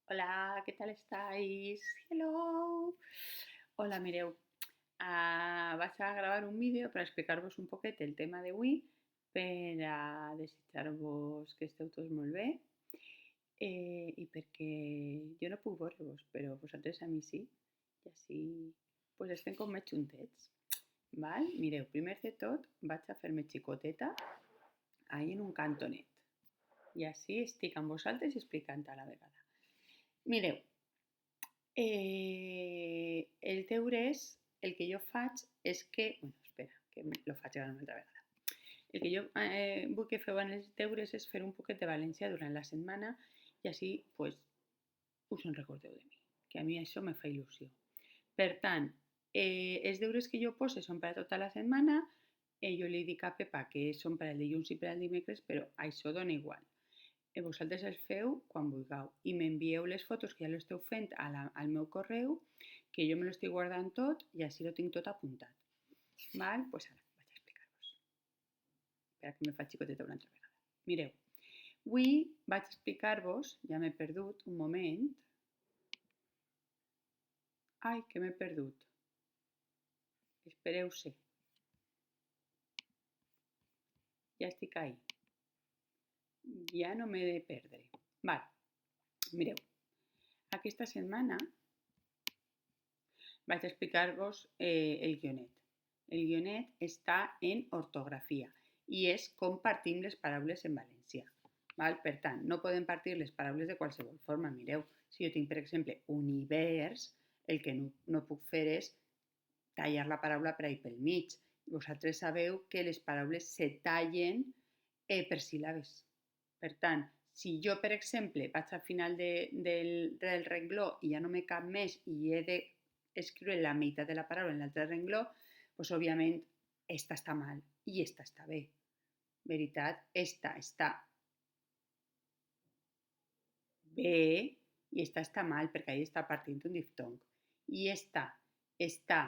Hola, ¿qué tal estáis? Hello. Hola, mireu. Vaig a gravar un vídeo per explicar-vos un poquet el tema d'avui, per a desitjar-vos que esteu tots molt bé i perquè jo no puc veure-vos, però vosaltres a mi sí, i així pues, estem com més juntets. Val? Mireu, primer de tot vaig a fer-me xicoteta ahí en un cantonet i així estic amb vosaltres explicant a la vegada. Mireu, els deures, el que jo faig és que... Bueno, espera, que lo faig ara una altra vegada. El que jo vull que feu en els deures és fer un poquet de València durant la setmana i així pues, us en recordeu de mi, que a mi això me fa il·lusió. Per tant, els deures que jo poso són per a tota la setmana, jo li dic a Pepa que són per al dilluns i per al dimecres, però això dona igual. Vosaltres els feu quan vulgueu i m'envieu les fotos que ja l'esteu fent al meu correu, que jo me l'estic guardant tot i així ho tinc tot apuntat. Val? Pues ara vaig a explicar-vos. Espera que me faig xicoteta una altra vegada. Mireu, avui vaig a explicar-vos, ja m'he perdut un moment. Ai, que m'he perdut. Espereu-se. Ja estic ahí. Ja no m'he de perdre. Val, mireu, aquesta setmana vaig a explicar-vos el guionet. El guionet està en ortografia i és com partim les paraules en valencià. Val? Per tant, no podem partir les paraules de qualsevol forma. Mireu, si jo tinc, per exemple, univers, el que no puc fer és tallar la paraula per ahí pel mig. Vosaltres sabeu que les paraules se tallen per síl·labes. Per tant, si jo, per exemple, vaig al final del rengló i ja no me cap més i he d'escriure la meitat de la paraula en l'altre rengló, doncs, òbviament, esta està mal i esta està bé. Veritat, esta està bé i esta està mal perquè ahí està partint un diftong. I esta està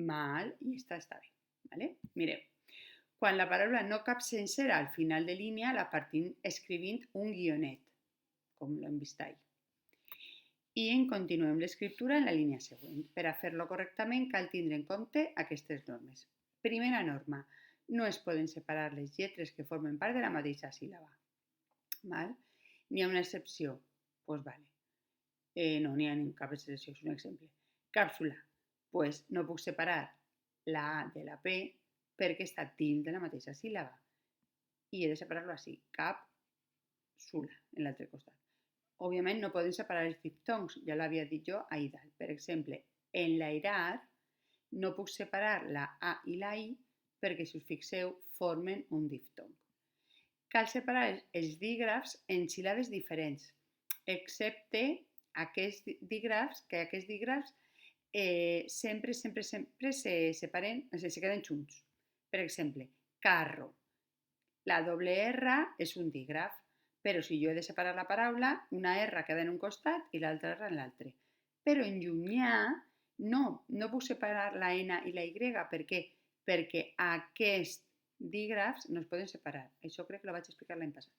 mal i esta està bé. ¿Vale? Mireu, quan la paraula no cap sencera al final de línia la partim escrivint un guionet, com l'hem vist ahí. I en continuem l'escriptura en la línia següent. Per a fer-lo correctament cal tindre en compte aquestes normes. Primera norma, no es poden separar les lletres que formen part de la mateixa síl·laba. N'hi ha una excepció? Doncs vale. No n'hi ha cap excepció, és un exemple. Càpsula, doncs no puc separar la A de la P perquè està dins de la mateixa síl·laba. I he de separar-lo així, cap-sula, en l'altre costat. Òbviament no podem separar els diftongs, ja l'havia dit jo ahir dalt. Per exemple, enlairar no puc separar la A i la I perquè, si us fixeu, formen un diftong. Cal separar els dígrafs en síl·labes diferents, excepte aquests dígrafs, que aquests dígrafs sempre se separen, se queden junts. Per exemple, carro. La doble R és un dígraf, però si jo he de separar la paraula, una R queda en un costat i l'altra R en l'altre. Però en llunyà no puc separar la N i la Y. Per què? Perquè aquests dígrafs no es poden separar. Això crec que ho vaig explicar l'any passat.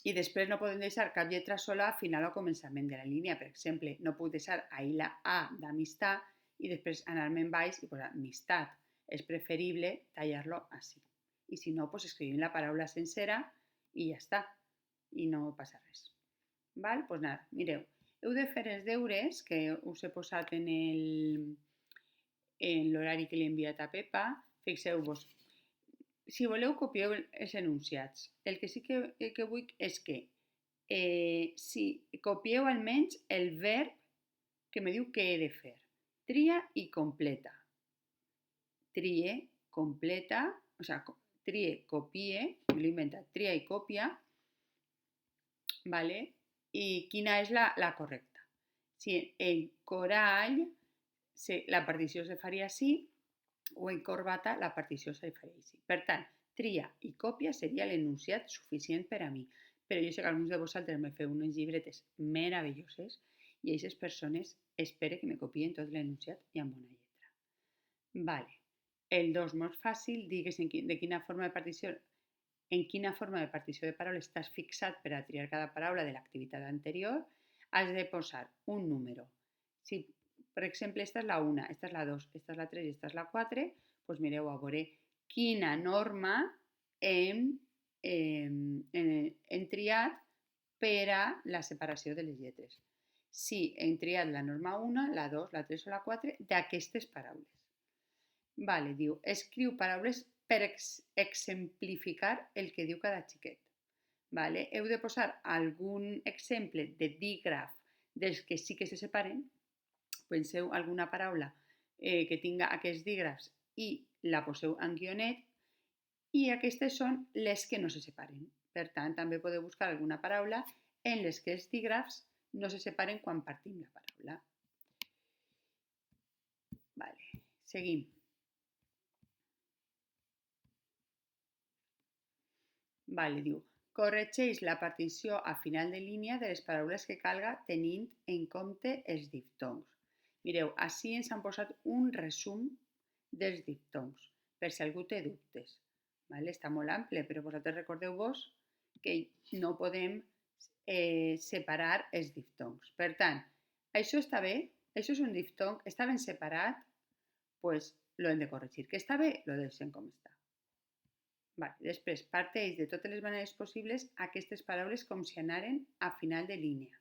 I després no podem deixar cap lletra sola al final o començament de la línia. Per exemple, no puc deixar ahir la A d'amistat i després anar-me en baix i posar amistat. És preferible tallar-lo així. I si no, doncs escrivim la paraula sencera i ja està. I no passa res. Val? Doncs nada, mireu, heu de fer els deures que us he posat en l'horari que li he enviat a Pepa. Fixeu-vos, si voleu copieu els enunciats. El que sí que vull és que si copieu almenys el verb que me diu què he de fer. Tria i completa. Trie, completa, o sigui, trie, copie, me l'he inventat, tria i copia, ¿vale? I quina és la correcta. Si en corall la partició se faria així o en corbata la partició se faria així. Per tant, tria i còpia seria l'enunciat suficient per a mi. Però jo sé que alguns de vosaltres me feu unes llibretes meravelloses i aquestes persones espero que me copien tot l'enunciat i amb bona lletra. Vale. El 2 molt fàcil, digues de quina forma de partició en quina forma de partició de paraules estàs fixat per a triar cada paraula de l'activitat anterior, has de posar un número. Si, per exemple, esta és la 1, esta és la 2, esta és la 3 i esta és la 4, doncs mireu a veure quina norma hem triat per a la separació de les lletres. Si hem triat la norma 1, la 2, la 3 o la 4 d'aquestes paraules. Vale, diu, escriu paraules per exemplificar el que diu cada xiquet. Vale? Heu de posar algun exemple de dígraf dels que sí que se separen. Penseu alguna paraula que tinga aquests dígrafs i la poseu en guionet i aquestes són les que no se separen. Per tant, també podeu buscar alguna paraula en les que els dígrafs no se separen quan partim la paraula. Vale, seguim. Vale, diu, corregeix la partició a final de línia de les paraules que calga tenint en compte els diftongs. Mireu, ací ens han posat un resum dels diftongs, per si algú té dubtes. Vale? Està molt ample, però vosaltres recordeu-vos que no podem separar els diftongs. Per tant, això està bé, això és un diftong, està ben separat, doncs lo hem de corregir. Que està bé, lo deixem com està. Vale. Després, parteix de totes les maneres possibles aquestes paraules com si anaren a final de línia.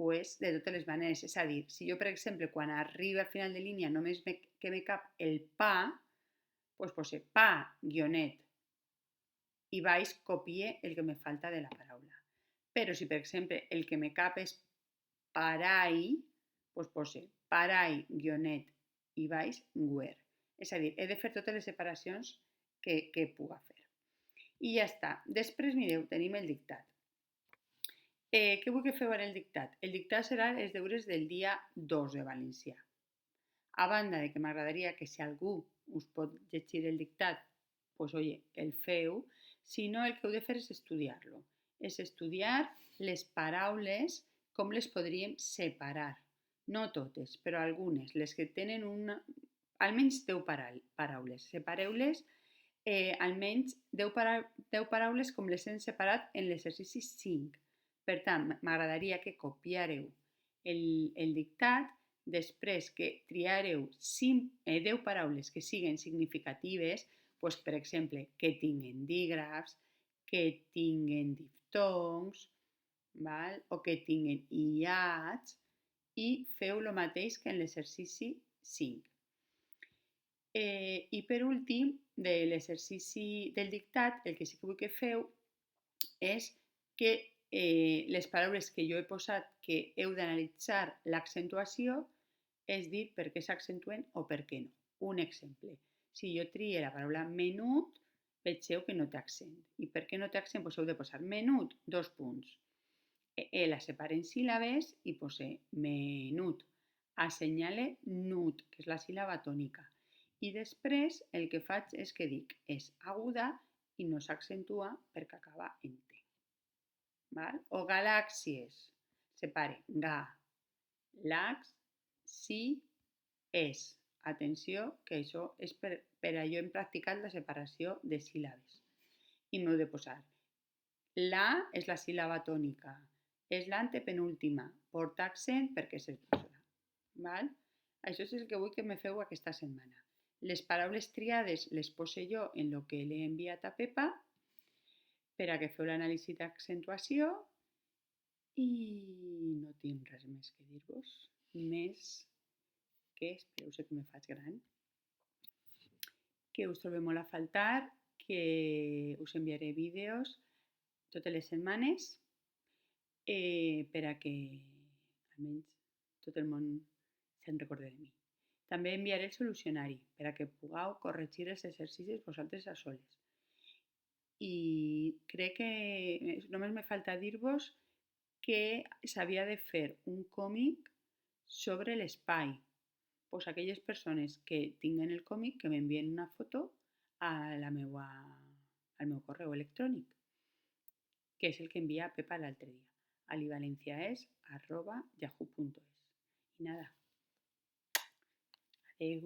Pues de totes les maneres, és a dir, si jo, per exemple, quan arriba al final de línia només que me cap el pa, doncs poso pa, guionet, i baix copie el que me falta de la paraula. Però si, per exemple, el que me cap és parai, doncs poso parai, guionet, i baix guer. És a dir, he de fer totes les separacions que puga fer. I ja està. Després, mireu, tenim el dictat. Què vull que feu ara el dictat? El dictat serà els deures del dia 2 de valencià. A banda de que m'agradaria que si algú us pot llegir el dictat, doncs, oye, el feu. Si no, el que heu de fer és estudiar-lo. És estudiar les paraules, com les podríem separar. No totes, però algunes, les que tenen almenys 10 paraules. Separeu-les almenys 10 paraules com les hem separat en l'exercici 5. Per tant, m'agradaria que copiareu el dictat, després que triareu 10 paraules que siguin significatives, doncs, per exemple, que tinguen dígrafs, que tinguen diftongs, val? O que tinguen iats, i feu el mateix que en l'exercici 5. I per últim, de l'exercici del dictat, el que sí que vull que feu és que les paraules que jo he posat que heu d'analitzar l'accentuació, és dir, per què s'accentuen o per què no. Un exemple, si jo trie la paraula menut, vegeu que no té accent. I per què no té accent? Doncs heu de posar menut, 2 punts. La separe en síl·labes i pose menut. Assenyale nut, que és la síl·laba tònica. I després el que faig és que dic és aguda i no s'accentua perquè acaba en T. Val? O galàxies, separe ga, lax, si, es. Atenció, que això és per allò hem practicat la separació de síl·labes. I m'heu de posar la és la síl·laba tònica, és l'antepenúltima, porta accent perquè és expressora. Val? Això és el que vull que me feu aquesta setmana. Les paraules triades les pose jo en el que l'he enviat a Pepa per a que feu l'anàlisi d'accentuació i no tinc res més que dir-vos, més que espereu que me faig gran, que us trobem molt a faltar, que us enviaré vídeos totes les setmanes per a que almenys tot el món se'n recorde de mi. També enviaré el solucionari per a que pugueu corregir els exercicis vosaltres a soles. I crec que només me falta dir-vos que s'havia de fer un còmic sobre l'espai. Doncs aquelles persones que tinguen el còmic que m'envien una foto al meu correu electrònic, que és el que envia Pepa l'altre dia, alivalenciaes@yahoo.es. I nada. Adeu.